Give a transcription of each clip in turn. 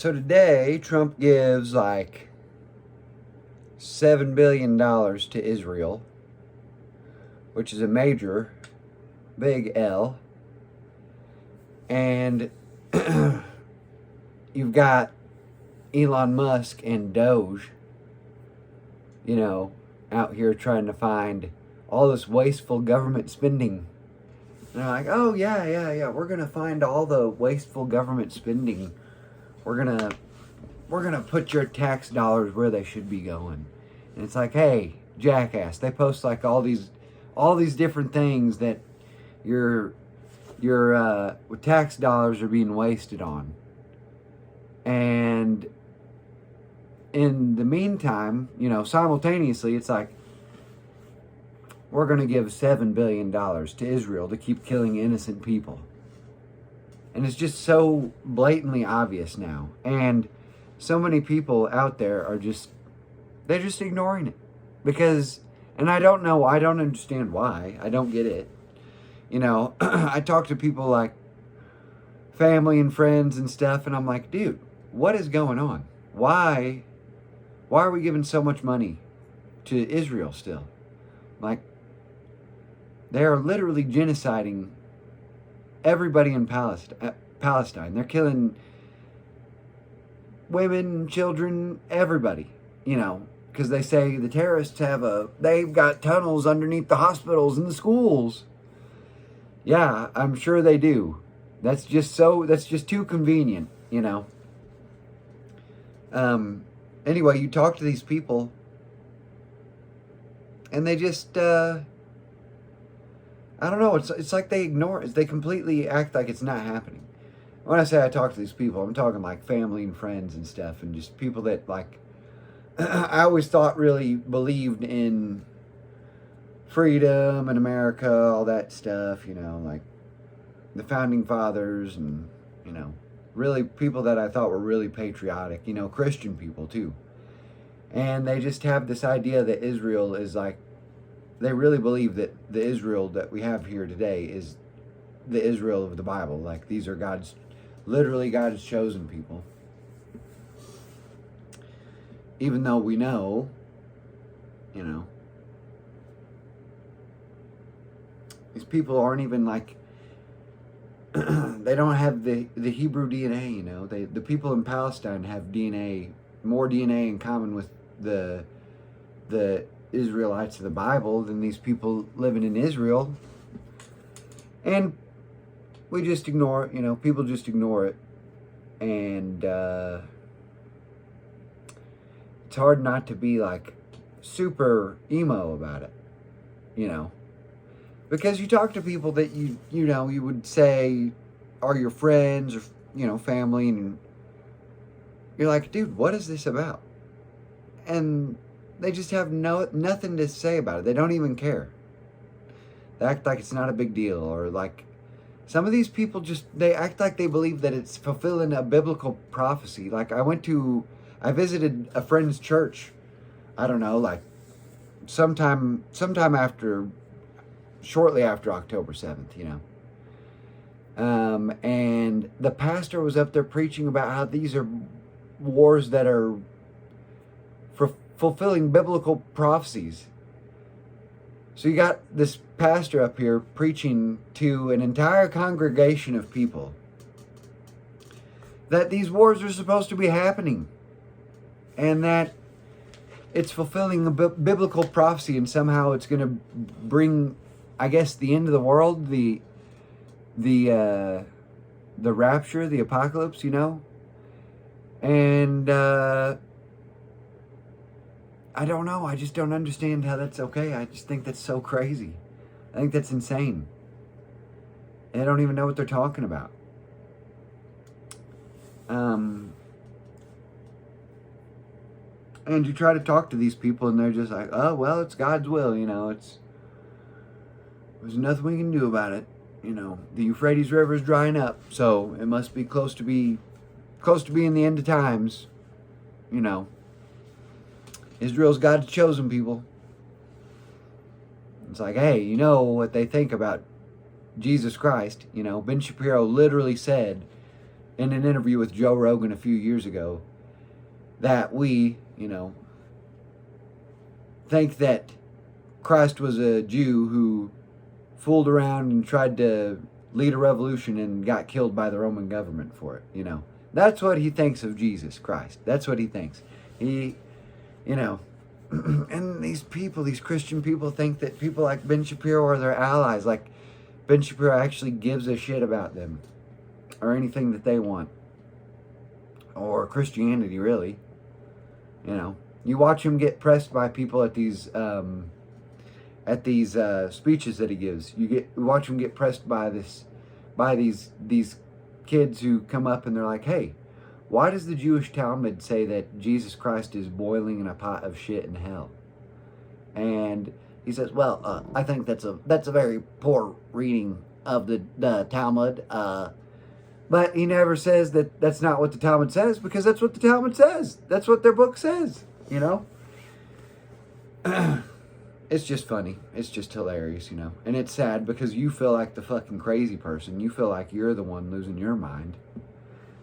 So today, Trump gives like $7 billion to Israel, which is a major, big L. And you've got Elon Musk and Doge, out here trying to find all this wasteful government spending. And they're like, oh, yeah, we're going to find all the wasteful government spending. We're gonna put your tax dollars where they should be going. And it's like, hey, jackass, they post like all these different things that your tax dollars are being wasted on. And in the meantime, simultaneously, it's like, we're going to give $7 billion to Israel to keep killing innocent people. And it's just so blatantly obvious now. And so many people out there they're just ignoring it. Because, and I don't understand why. I don't get it. I talk to people like family and friends and stuff, and I'm like, dude, what is going on? Why are we giving so much money to Israel still? Like, they are literally genociding everybody in Palestine. They're killing women, children, everybody, because they say the terrorists they've got tunnels underneath the hospitals and the schools. Yeah, I'm sure they do. That's just too convenient, Anyway, you talk to these people and they just, I don't know. It's like they ignore it. They completely act like it's not happening. When I say I talk to these people, I'm talking like family and friends and stuff, and just people that like I always thought really believed in freedom and America, all that stuff. Like the founding fathers, and really people that I thought were really patriotic. Christian people too, and they just have this idea that Israel is like. They really believe that the Israel that we have here today is the Israel of the Bible. Like, these are literally God's chosen people. Even though we know, these people aren't even like, they don't have the Hebrew DNA, the people in Palestine have more DNA in common with the Israelites of the Bible than these people living in Israel. And we just ignore it, people just ignore it. And it's hard not to be like super emo about it, because you talk to people that you would say are your friends or, family, and you're like, dude, what is this about? And they just have nothing to say about it. They don't even care. They act like it's not a big deal, or like some of these people they act like they believe that it's fulfilling a biblical prophecy. Like I visited a friend's church, I don't know, like sometime shortly after October 7th, and the pastor was up there preaching about how these are wars that are fulfilling biblical prophecies. So you got this pastor up here preaching to an entire congregation of people that these wars are supposed to be happening, and that it's fulfilling a biblical prophecy, and somehow it's going to bring, I guess, the end of the world, the rapture, the apocalypse, and I don't know. I just don't understand how that's okay. I just think that's so crazy. I think that's insane. They don't even know what they're talking about. And you try to talk to these people, and they're just like, oh, well, it's God's will, there's nothing we can do about it. The Euphrates River is drying up, so it must be close to being the end of times, Israel's God's chosen people. It's like, hey, you know what they think about Jesus Christ? Ben Shapiro literally said in an interview with Joe Rogan a few years ago that we, think that Christ was a Jew who fooled around and tried to lead a revolution and got killed by the Roman government for it, That's what he thinks of Jesus Christ. That's what he thinks. He, and these people, these Christian people, think that people like Ben Shapiro are their allies. Like Ben Shapiro actually gives a shit about them or anything that they want. Or Christianity, really. You watch him get pressed by people at these speeches that he gives. You watch him get pressed by these kids who come up and they're like, "Hey, why does the Jewish Talmud say that Jesus Christ is boiling in a pot of shit in hell?" And he says, "Well, I think that's a very poor reading of the Talmud." But he never says that that's not what the Talmud says, because that's what the Talmud says. That's what their book says, It's just funny. It's just hilarious, And it's sad because you feel like the fucking crazy person. You feel like you're the one losing your mind.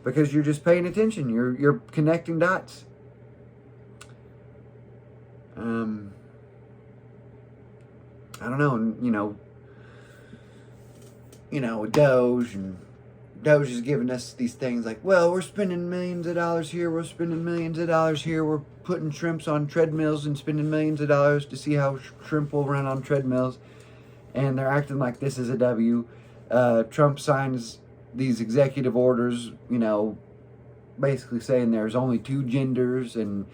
Because you're just paying attention. You're connecting dots. I don't know. Doge is giving us these things like, well, we're spending millions of dollars here, we're spending millions of dollars here, we're putting shrimps on treadmills and spending millions of dollars to see how shrimp will run on treadmills. And they're acting like this is a W. Trump signs these executive orders, basically saying there's only two genders, and,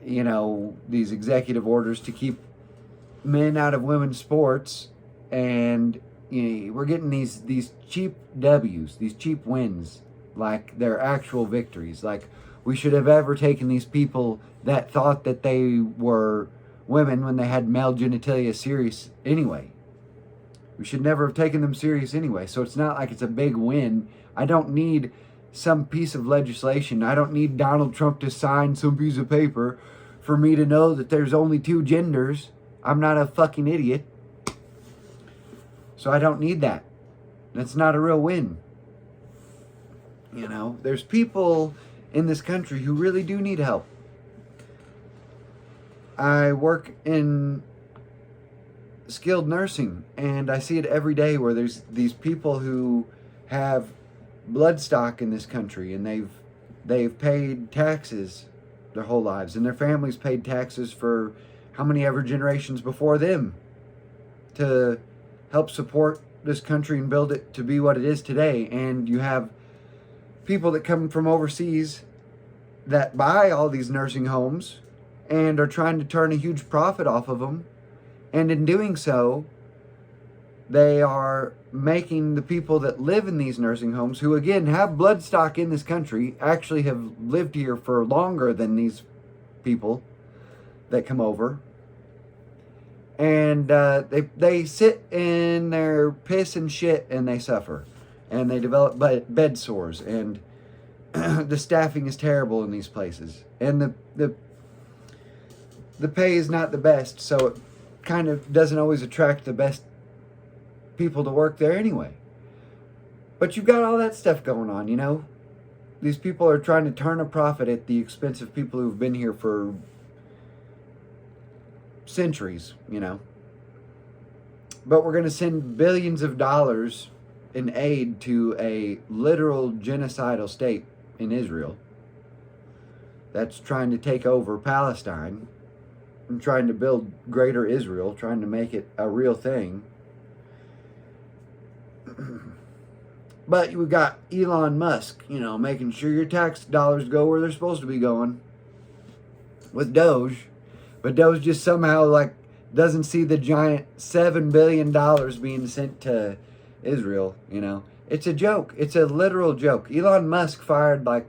these executive orders to keep men out of women's sports. And we're getting these cheap W's, these cheap wins, like they're actual victories. Like we should have ever taken these people that thought that they were women when they had male genitalia serious anyway. We should never have taken them serious anyway. So it's not like it's a big win. I don't need some piece of legislation. I don't need Donald Trump to sign some piece of paper for me to know that there's only two genders. I'm not a fucking idiot. So I don't need that. That's not a real win. There's people in this country who really do need help. I work in skilled nursing, and I see it every day where there's these people who have blood stock in this country, and they've paid taxes their whole lives, and their families paid taxes for how many ever generations before them to help support this country and build it to be what it is today. And you have people that come from overseas that buy all these nursing homes and are trying to turn a huge profit off of them. And in doing so, they are making the people that live in these nursing homes, who again have blood stock in this country, actually have lived here for longer than these people that come over. And they sit in their piss and shit and they suffer. And they develop bed sores. And the staffing is terrible in these places. And the pay is not the best. So it kind of doesn't always attract the best people to work there anyway. But you've got all that stuff going on, These people are trying to turn a profit at the expense of people who've been here for centuries, But we're going to send billions of dollars in aid to a literal genocidal state in Israel that's trying to take over Palestine and trying to build greater Israel, trying to make it a real thing. But we've got Elon Musk, making sure your tax dollars go where they're supposed to be going with Doge. But Doge just somehow doesn't see the giant $7 billion being sent to Israel, It's a joke. It's a literal joke. Elon Musk fired it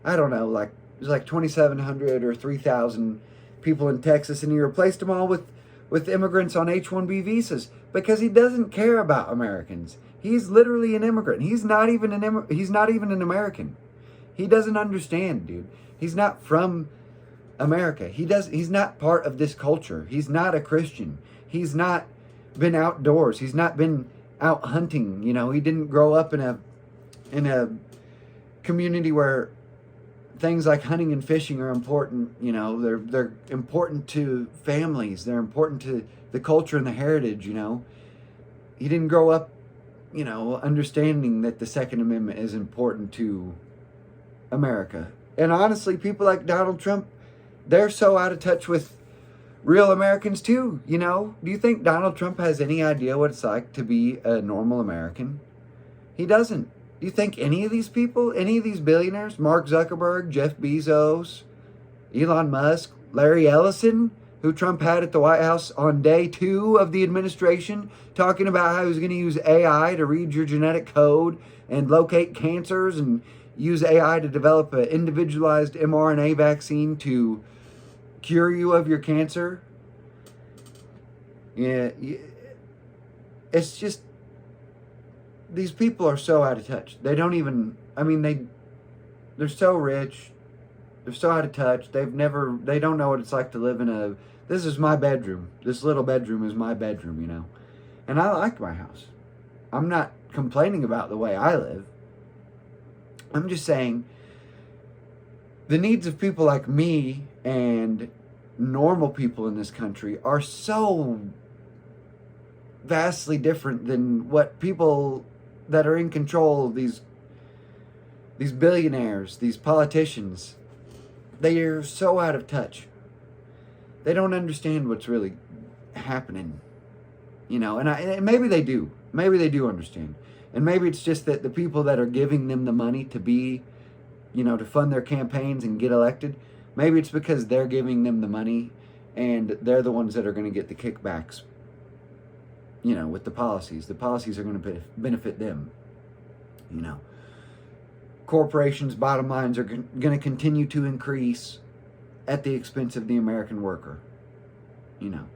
was 2,700 or 3,000 people in Texas, and he replaced them all with immigrants on H-1B visas because he doesn't care about Americans. He's literally an immigrant. He's not even an American. He doesn't understand, dude. He's not from America. He's not part of this culture. He's not a Christian. He's not been outdoors. He's not been out hunting. He didn't grow up in a community where things like hunting and fishing are important. You know, they're important to families. They're important to the culture and the heritage. You know, he didn't grow up, you know, understanding that the Second Amendment is important to America. And honestly, people like Donald Trump, they're so out of touch with real Americans too. You know, do you think Donald Trump has any idea what it's like to be a normal American? He doesn't. Do you think any of these people, any of these billionaires, Mark Zuckerberg, Jeff Bezos, Elon Musk, Larry Ellison, who Trump had at the White House on day 2 of the administration, talking about how he was going to use AI to read your genetic code and locate cancers and use AI to develop an individualized mRNA vaccine to cure you of your cancer? Yeah, it's just, these people are so out of touch. They don't even, I mean, they're so rich, they're so out of touch. They don't know what it's like to live in a, this is my bedroom. This little bedroom is my bedroom, you know. And I like my house. I'm not complaining about the way I live. I'm just saying the needs of people like me and normal people in this country are so vastly different than what people that are in control of these billionaires, these politicians. They are so out of touch. They don't understand what's really happening, you know. And maybe they do. Maybe they do understand. And maybe it's just that the people that are giving them the money to be, you know, to fund their campaigns and get elected, maybe it's because they're giving them the money and they're the ones that are going to get the kickbacks, you know, with the policies. The policies are going to benefit them, you know. Corporations' bottom lines are going to continue to increase at the expense of the American worker, you know.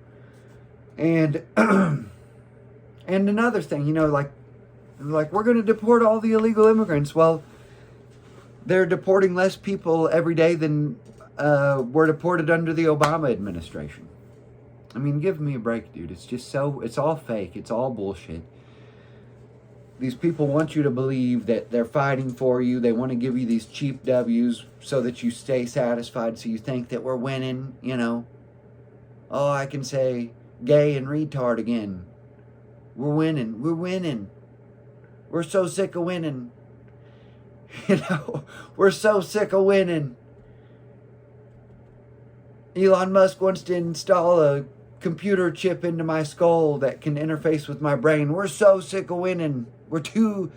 And and another thing, you know, like we're going to deport all the illegal immigrants. Well, they're deporting less people every day than were deported under the Obama administration. I mean, give me a break, dude. It's just so, it's all fake. It's all bullshit. These people want you to believe that they're fighting for you. They want to give you these cheap W's so that you stay satisfied, so you think that we're winning, you know. Oh, I can say gay and retard again. We're winning. We're winning. We're so sick of winning. You know, we're so sick of winning. Elon Musk wants to install a computer chip into my skull that can interface with my brain. We're so sick of winning. We're too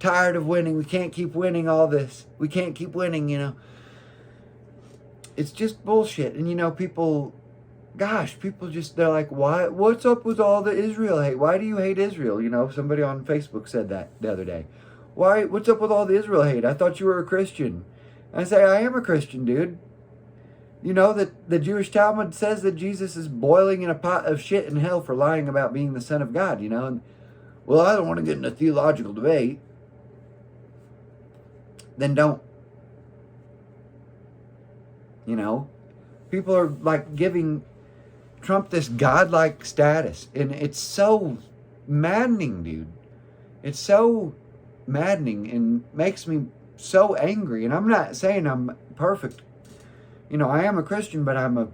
tired of winning. We can't keep winning all this. We can't keep winning, you know. It's just bullshit. And, you know, people just, they're like, why? What's up with all the Israel hate? Why do you hate Israel? You know, somebody on Facebook said that the other day. Why? What's up with all the Israel hate? I thought you were a Christian. And I say, I am a Christian, dude. You know that the Jewish Talmud says that Jesus is boiling in a pot of shit in hell for lying about being the Son of God, you know. And, well, I don't want to get in a theological debate. Then don't. You know, people are like giving Trump this godlike status, and it's so maddening, dude. It's so maddening and makes me so angry. And I'm not saying I'm perfect. You know, I am a Christian, but I'm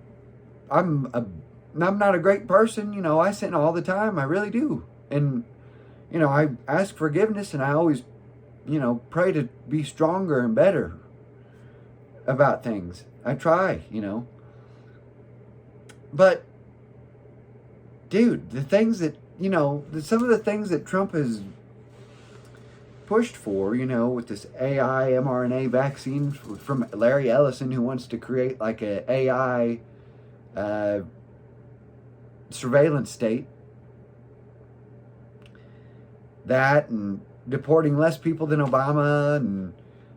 not a great person. You know, I sin all the time. I really do. And, you know, I ask forgiveness, and I always, you know, pray to be stronger and better about things. I try, you know. But, dude, the things that, you know, some of the things that Trump has pushed for, you know, with this AI mRNA vaccine from Larry Ellison, who wants to create like a AI surveillance state. That, and deporting less people than Obama, and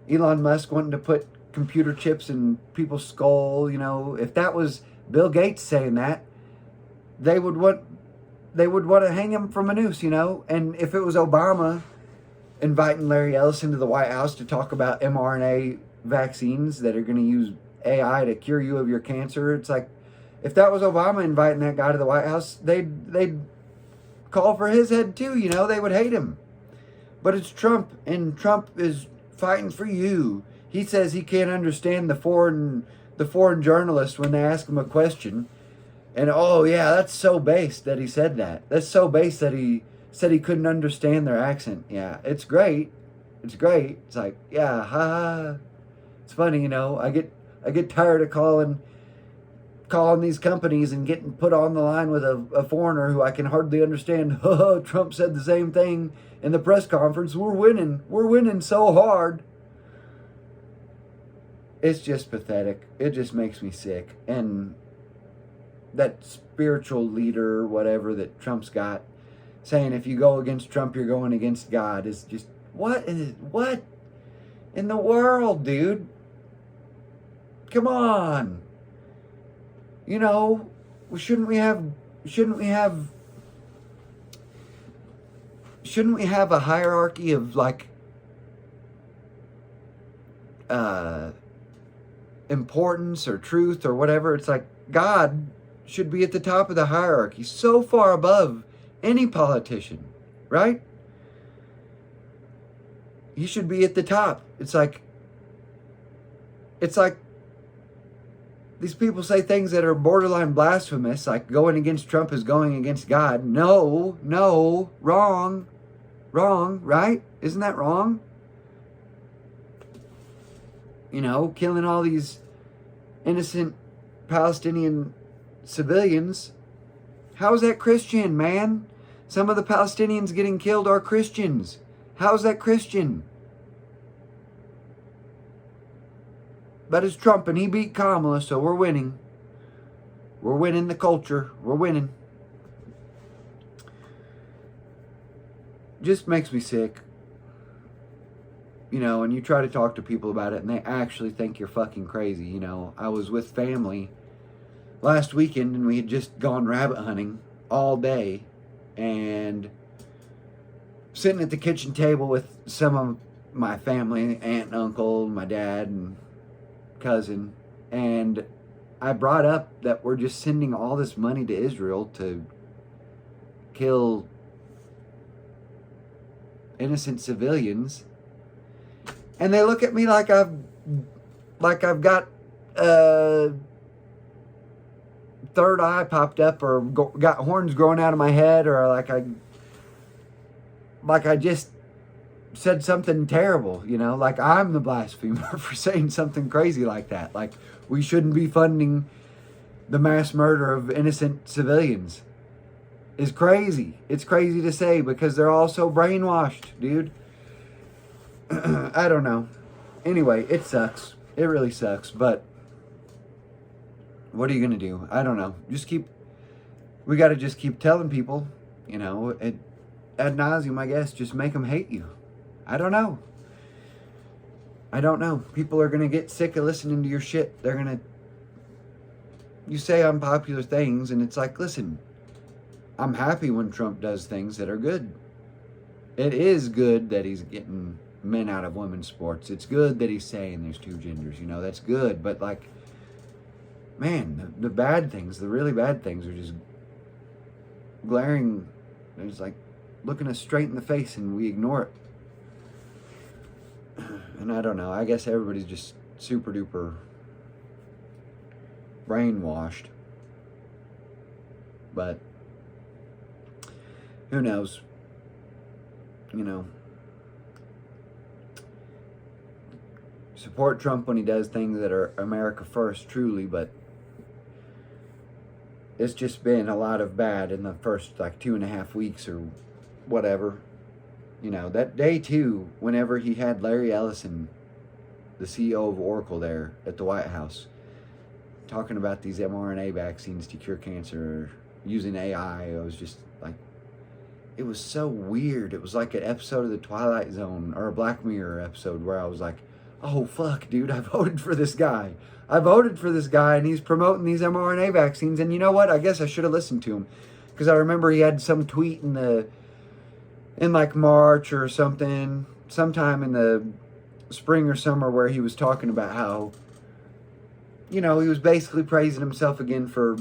Elon Musk wanting to put computer chips in people's skull. You know, if that was Bill Gates saying that, they would want to hang him from a noose, you know. And if it was Obama inviting Larry Ellison to the White House to talk about mRNA vaccines that are going to use AI to cure you of your cancer, it's like, if that was Obama inviting that guy to the White House, they'd call for his head too, you know. They would hate him. But it's Trump, and Trump is fighting for you. He says he can't understand the foreign journalists when they ask him a question. And oh yeah, that's so base that he said that. That's so base that he said he couldn't understand their accent. Yeah, it's great. It's great. It's like, yeah, ha. It's funny, I get tired of calling these companies and getting put on the line with a foreigner who I can hardly understand. Trump said the same thing in the press conference. We're winning so hard. It's just pathetic. It just makes me sick. And that spiritual leader, whatever, that Trump's got, saying if you go against Trump, you're going against God, is just, what in the world, dude? Come on. Shouldn't we have a hierarchy of importance or truth or whatever? It's like God should be at the top of the hierarchy, so far above any politician, right? He should be at the top. It's like these people say things that are borderline blasphemous, like going against Trump is going against God. No, wrong, right? Isn't that wrong? Killing all these innocent Palestinian civilians. How is that Christian, man? Some of the Palestinians getting killed are Christians. How is that Christian? But it's Trump and he beat Kamala, so we're winning. We're winning the culture. We're winning. Just makes me sick. And you try to talk to people about it and they actually think you're fucking crazy. I was with family last weekend and we had just gone rabbit hunting all day and sitting at the kitchen table with some of my family, aunt and uncle, my dad and cousin, and I brought up that we're just sending all this money to Israel to kill innocent civilians, and they look at me like I've got third eye popped up or got horns growing out of my head, or like I just said something terrible, like I'm the blasphemer for saying something crazy like that. Like we shouldn't be funding the mass murder of innocent civilians. Is crazy. It's crazy to say because they're all so brainwashed, dude. I don't know. Anyway, it sucks. It really sucks, but what are you going to do? I don't know. We got to just keep telling people, ad nauseum, I guess, just make them hate you. I don't know. People are going to get sick of listening to your shit. You say unpopular things, and it's like, listen, I'm happy when Trump does things that are good. It is good that he's getting men out of women's sports. It's good that he's saying there's two genders. That's good. But, man, the bad things, the really bad things are just glaring. It's like looking us straight in the face, and we ignore it. And I don't know. I guess everybody's just super duper brainwashed. But who knows? Support Trump when he does things that are America first, truly, but it's just been a lot of bad in the first 2.5 weeks or whatever. That day too, whenever he had Larry Ellison, the CEO of Oracle, there at the White House, talking about these mRNA vaccines to cure cancer using AI, it was just it was so weird. It was like an episode of The Twilight Zone or a Black Mirror episode where I was like, oh fuck, dude, I voted for this guy. And he's promoting these mRNA vaccines. And you know what? I guess I should have listened to him, because I remember he had some tweet in March or something, sometime in the spring or summer, where he was talking about how, he was basically praising himself again for,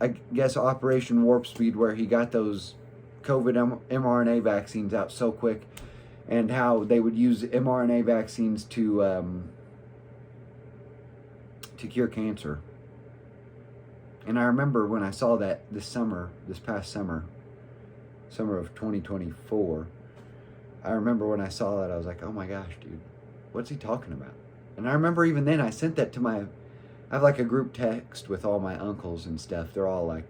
I guess, Operation Warp Speed, where he got those COVID mRNA vaccines out so quick. and how they would use mRNA vaccines to cure cancer. And I remember when I saw that this past summer of 2024, I remember when I saw that, I was like, oh my gosh, dude, what's he talking about? And I remember even then I sent that to I have like a group text with all my uncles and stuff. They're all like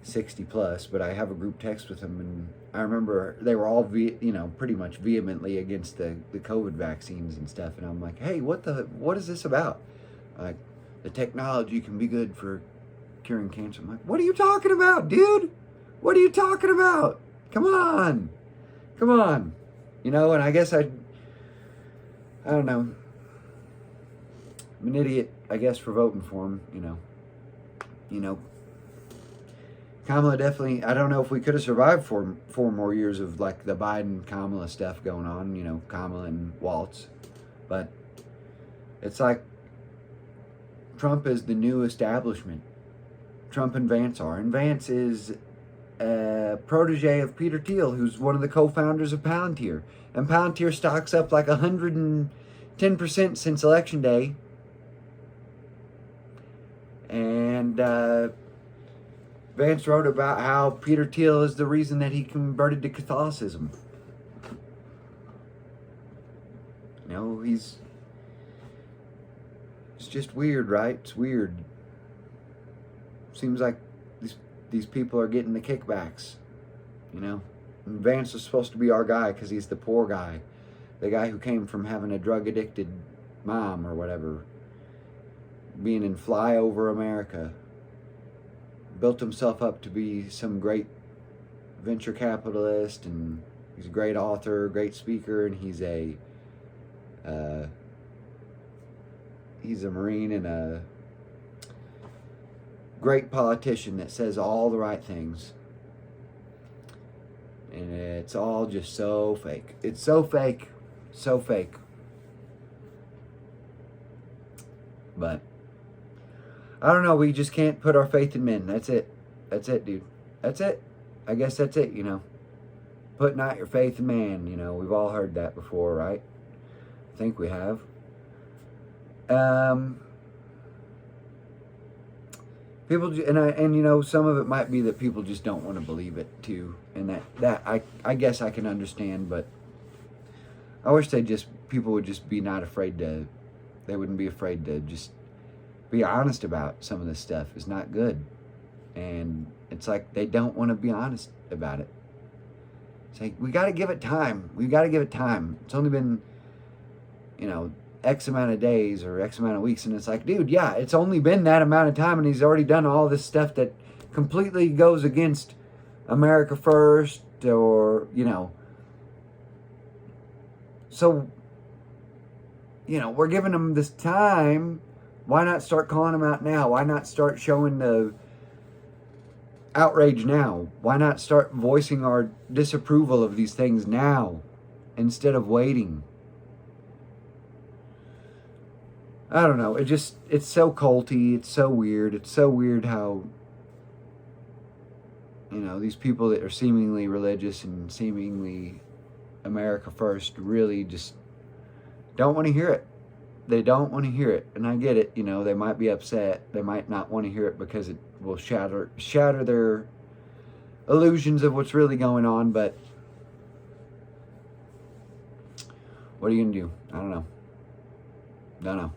60 plus, but I have a group text with them, and I remember they were all pretty much vehemently against the COVID vaccines and stuff. And I'm like, hey, what is this about? Like, the technology can be good for curing cancer. I'm like, what are you talking about, dude? What are you talking about? Come on. And I guess I don't know. I'm an idiot, I guess, for voting for him, Kamala definitely, I don't know if we could have survived four more years of like the Biden-Kamala stuff going on, Kamala and Waltz. But it's like Trump is the new establishment. Trump and Vance are. And Vance is a protege of Peter Thiel, who's one of the co-founders of Palantir. And Palantir stock's up like 110% since Election Day. And Vance wrote about how Peter Thiel is the reason that he converted to Catholicism. It's just weird, right? It's weird. Seems like these people are getting the kickbacks, And Vance is supposed to be our guy because he's the poor guy. The guy who came from having a drug-addicted mom or whatever. Being in Flyover America. Built himself up to be some great venture capitalist, and he's a great author, great speaker, and he's a Marine and a great politician that says all the right things. And it's all just so fake. It's so fake. So fake. But I don't know, we just can't put our faith in men. That's it. That's it, dude. That's it. I guess that's it, Put not your faith in man, We've all heard that before, right? I think we have. People, some of it might be that people just don't want to believe it too. And that I guess I can understand, but I wish people would just be not afraid they wouldn't be afraid to just be honest about some of this stuff. Is not good. And it's like they don't want to be honest about it. It's like, we got to give it time. It's only been, X amount of days or X amount of weeks. And it's like, dude, yeah, it's only been that amount of time, and he's already done all this stuff that completely goes against America First, or, So, we're giving him this time. Why not start calling him out now? Why not start showing the outrage now? Why not start voicing our disapproval of these things now instead of waiting? I don't know. It's so culty. It's so weird. It's so weird how, these people that are seemingly religious and seemingly America First really just don't want to hear it. They don't want to hear it. And I get it. They might be upset. They might not want to hear it because it will shatter their illusions of what's really going on. But what are you going to do? I don't know.